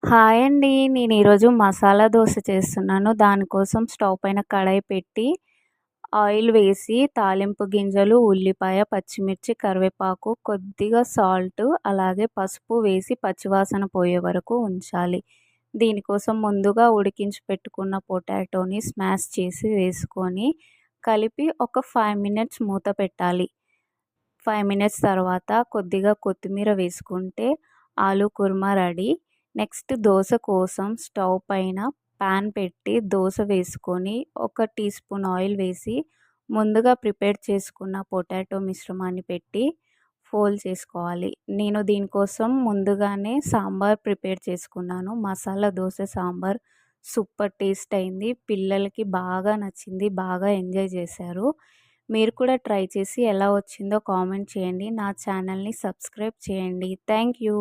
Hi అండి. నేను ఈరోజు మసాలా దోస చేస్తున్నాను. దానికోసం స్టవ్ పైన కడాయి పెట్టి, ఆయిల్ వేసి, తాలింపు గింజలు, ఉల్లిపాయ, పచ్చిమిర్చి, కరివేపాకు, కొద్దిగా సాల్టు, అలాగే పసుపు వేసి పచ్చివాసన పోయే వరకు ఉంచాలి. దీనికోసం ముందుగా ఉడికించి పెట్టుకున్న పొటాటోని స్మాష్ చేసి వేసుకొని, కలిపి ఒక 5 మినిట్స్ మూత పెట్టాలి. 5 మినిట్స్ తర్వాత కొద్దిగా కొత్తిమీర వేసుకుంటే ఆలు కుర్మా రెడీ. నెక్స్ట్ దోస కోసం స్టవ్ పైన పాన్ పెట్టి దోస వేసుకొని ఒక టీ స్పూన్ ఆయిల్ వేసి ముందుగా ప్రిపేర్ చేసుకున్న పొటాటో మిశ్రమాన్ని పెట్టి ఫోల్డ్ చేసుకోవాలి. నేను దీనికోసం ముందుగానే సాంబార్ ప్రిపేర్ చేసుకున్నాను. మసాలా దోస సాంబార్ సూపర్ టేస్ట్ అయింది. పిల్లలకి బాగా నచ్చింది. బాగా ఎంజాయ్ చేశారు. మీరు కూడా ట్రై చేసి ఎలా వచ్చిందో కామెంట్ చేయండి. నా ఛానల్ని సబ్స్క్రైబ్ చేయండి. Thank you.